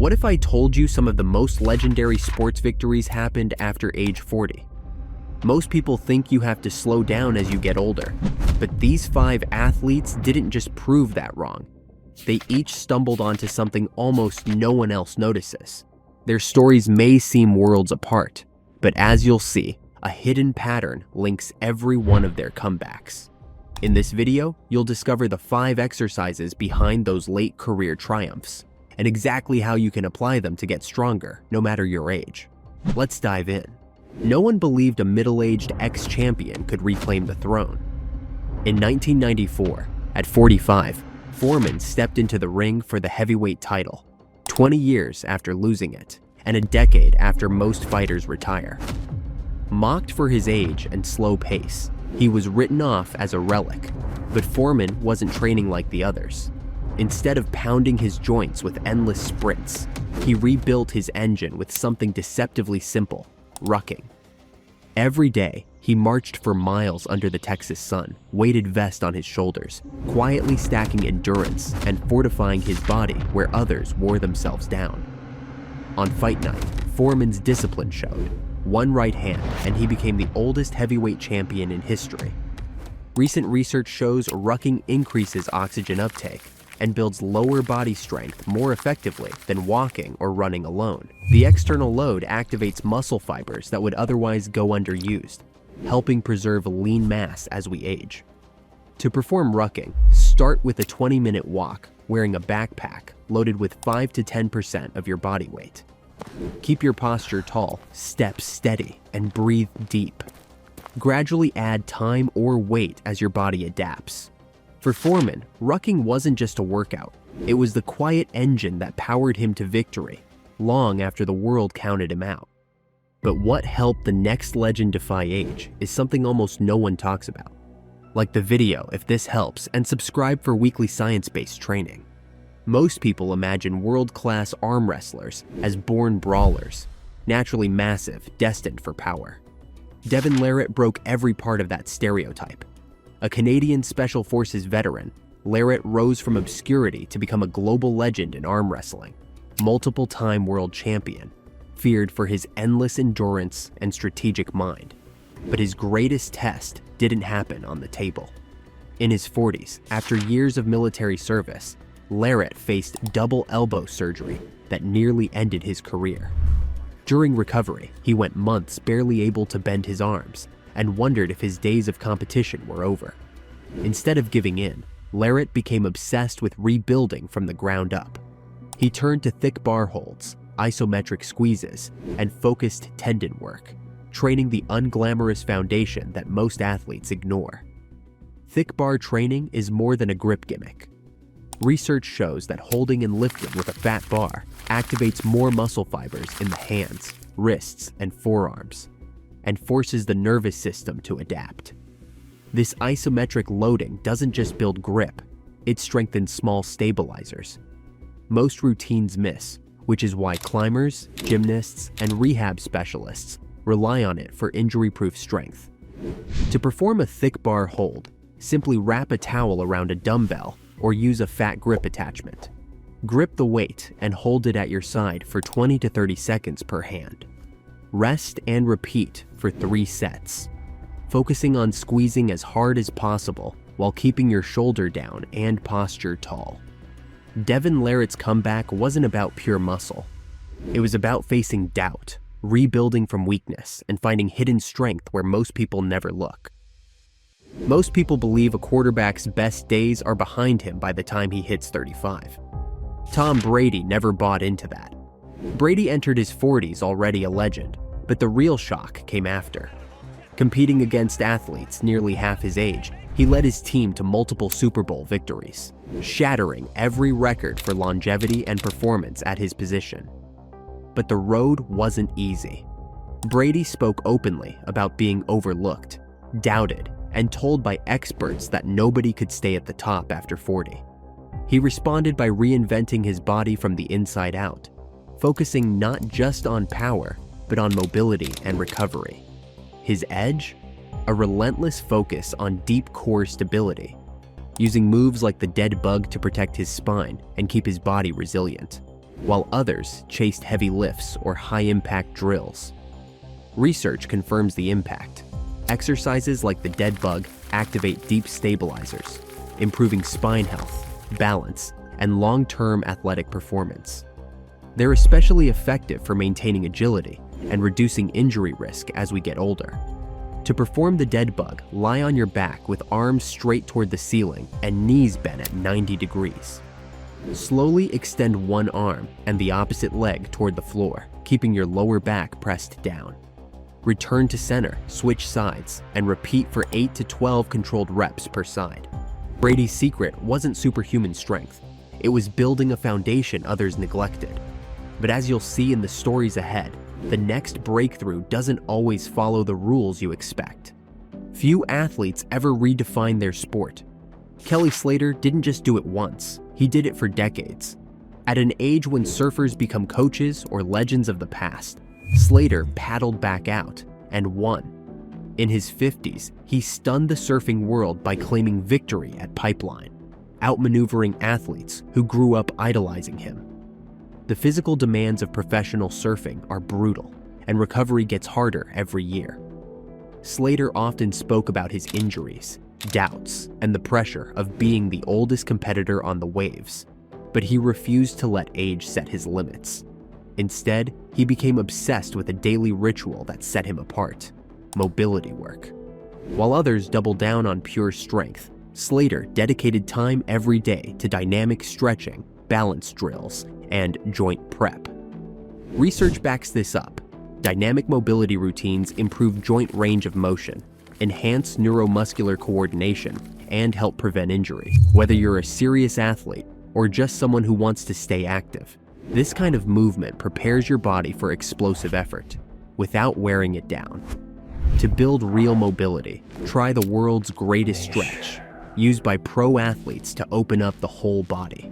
What if I told you some of the most legendary sports victories happened after age 40? Most people think you have to slow down as you get older, but these 5 athletes didn't just prove that wrong. They each stumbled onto something almost no one else notices. Their stories may seem worlds apart, but as you'll see, a hidden pattern links every one of their comebacks. In this video, you'll discover the 5 exercises behind those late career triumphs, and exactly how you can apply them to get stronger, no matter your age. Let's dive in. No one believed a middle-aged ex-champion could reclaim the throne. In 1994, at 45, Foreman stepped into the ring for the heavyweight title, 20 years after losing it, and a decade after most fighters retire. Mocked for his age and slow pace, he was written off as a relic, but Foreman wasn't training like the others. Instead of pounding his joints with endless sprints, he rebuilt his engine with something deceptively simple: rucking. Every day, he marched for miles under the Texas sun, weighted vest on his shoulders, quietly stacking endurance and fortifying his body where others wore themselves down. On fight night, Foreman's discipline showed. One right hand, and he became the oldest heavyweight champion in history. Recent research shows rucking increases oxygen uptake and builds lower body strength more effectively than walking or running alone. The external load activates muscle fibers that would otherwise go underused, helping preserve lean mass as we age. To perform rucking, start with a 20-minute walk wearing a backpack loaded with 5 to 10% of your body weight. Keep your posture tall, step steady, and breathe deep. Gradually add time or weight as your body adapts. For Foreman, rucking wasn't just a workout. It was the quiet engine that powered him to victory, long after the world counted him out. But what helped the next legend defy age is something almost no one talks about. Like the video if this helps, and subscribe for weekly science-based training. Most people imagine world-class arm wrestlers as born brawlers, naturally massive, destined for power. Devin Larratt broke every part of that stereotype. A Canadian Special Forces veteran, Larratt rose from obscurity to become a global legend in arm wrestling, multiple-time world champion, feared for his endless endurance and strategic mind. But his greatest test didn't happen on the table. In his 40s, after years of military service, Larratt faced double elbow surgery that nearly ended his career. During recovery, he went months barely able to bend his arms and wondered if his days of competition were over. Instead of giving in, Larratt became obsessed with rebuilding from the ground up. He turned to thick bar holds, isometric squeezes, and focused tendon work, training the unglamorous foundation that most athletes ignore. Thick bar training is more than a grip gimmick. Research shows that holding and lifting with a fat bar activates more muscle fibers in the hands, wrists, and forearms, and forces the nervous system to adapt. This isometric loading doesn't just build grip, it strengthens small stabilizers. Most routines miss, which is why climbers, gymnasts, and rehab specialists rely on it for injury-proof strength. To perform a thick bar hold, simply wrap a towel around a dumbbell or use a fat grip attachment. Grip the weight and hold it at your side for 20 to 30 seconds per hand. Rest and repeat for 3 sets, focusing on squeezing as hard as possible while keeping your shoulder down and posture tall. Devin Larratt's comeback wasn't about pure muscle. It was about facing doubt, rebuilding from weakness, and finding hidden strength where most people never look. Most people believe a quarterback's best days are behind him by the time he hits 35. Tom Brady never bought into that. Brady entered his 40s already a legend, but the real shock came after. Competing against athletes nearly half his age, he led his team to multiple Super Bowl victories, shattering every record for longevity and performance at his position. But the road wasn't easy. Brady spoke openly about being overlooked, doubted, and told by experts that nobody could stay at the top after 40. He responded by reinventing his body from the inside out, focusing not just on power, but on mobility and recovery. His edge? A relentless focus on deep core stability, using moves like the dead bug to protect his spine and keep his body resilient. while others chased heavy lifts or high-impact drills. Research confirms the impact. Exercises like the dead bug activate deep stabilizers, improving spine health, balance, and long-term athletic performance. They're especially effective for maintaining agility and reducing injury risk as we get older. To perform the dead bug, lie on your back with arms straight toward the ceiling and knees bent at 90 degrees. Slowly extend one arm and the opposite leg toward the floor, keeping your lower back pressed down. Return to center, switch sides, and repeat for 8 to 12 controlled reps per side. Brady's secret wasn't superhuman strength. It was building a foundation others neglected. But as you'll see in the stories ahead, the next breakthrough doesn't always follow the rules you expect. Few athletes ever redefine their sport. Kelly Slater didn't just do it once, he did it for decades. At an age when surfers become coaches or legends of the past, Slater paddled back out and won. In his 50s, he stunned the surfing world by claiming victory at Pipeline, outmaneuvering athletes who grew up idolizing him. The physical demands of professional surfing are brutal, and recovery gets harder every year. Slater often spoke about his injuries, doubts, and the pressure of being the oldest competitor on the waves, but he refused to let age set his limits. Instead, he became obsessed with a daily ritual that set him apart: mobility work. While others doubled down on pure strength, Slater dedicated time every day to dynamic stretching, balance drills, and joint prep. Research backs this up. Dynamic mobility routines improve joint range of motion, enhance neuromuscular coordination, and help prevent injury. Whether you're a serious athlete or just someone who wants to stay active, this kind of movement prepares your body for explosive effort without wearing it down. To build real mobility, try the world's greatest stretch, used by pro athletes to open up the whole body.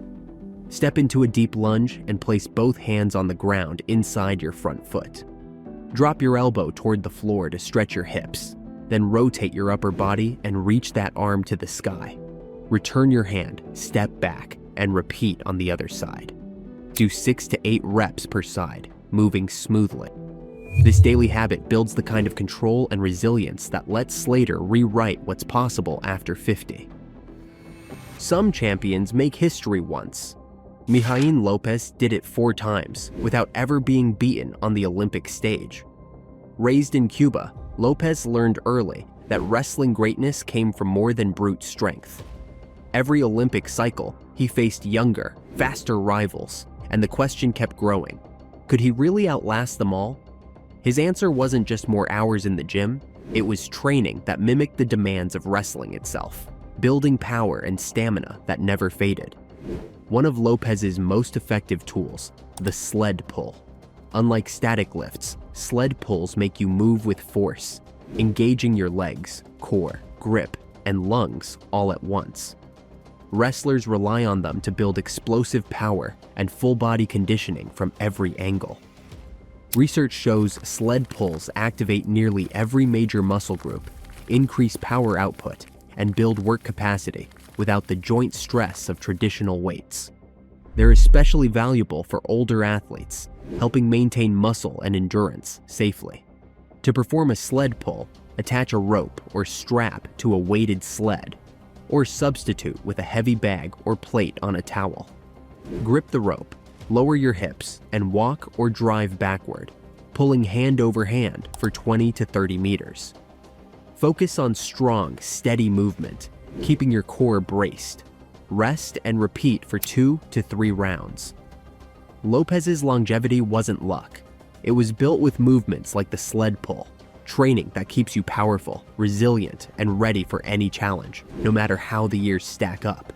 Step into a deep lunge and place both hands on the ground inside your front foot. Drop your elbow toward the floor to stretch your hips, then rotate your upper body and reach that arm to the sky. Return your hand, step back, and repeat on the other side. Do 6 to 8 reps per side, moving smoothly. This daily habit builds the kind of control and resilience that lets Slater rewrite what's possible after 50. Some champions make history once. Mijaín López did it 4 times without ever being beaten on the Olympic stage. Raised in Cuba, López learned early that wrestling greatness came from more than brute strength. Every Olympic cycle, he faced younger, faster rivals, and the question kept growing: could he really outlast them all? His answer wasn't just more hours in the gym, it was training that mimicked the demands of wrestling itself, building power and stamina that never faded. One of López's most effective tools, the sled pull. Unlike static lifts, sled pulls make you move with force, engaging your legs, core, grip, and lungs all at once. Wrestlers rely on them to build explosive power and full-body conditioning from every angle. Research shows sled pulls activate nearly every major muscle group, increase power output, and build work capacity without the joint stress of traditional weights. They're especially valuable for older athletes, helping maintain muscle and endurance safely. To perform a sled pull, attach a rope or strap to a weighted sled, or substitute with a heavy bag or plate on a towel. Grip the rope, lower your hips, and walk or drive backward, pulling hand over hand for 20 to 30 meters. Focus on strong, steady movement, keeping your core braced. Rest and repeat for 2 to 3 rounds. López's longevity wasn't luck. It was built with movements like the sled pull, training that keeps you powerful, resilient, and ready for any challenge, no matter how the years stack up.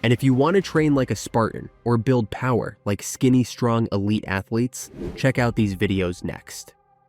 And if you want to train like a Spartan or build power like skinny, strong elite athletes, check out these videos next.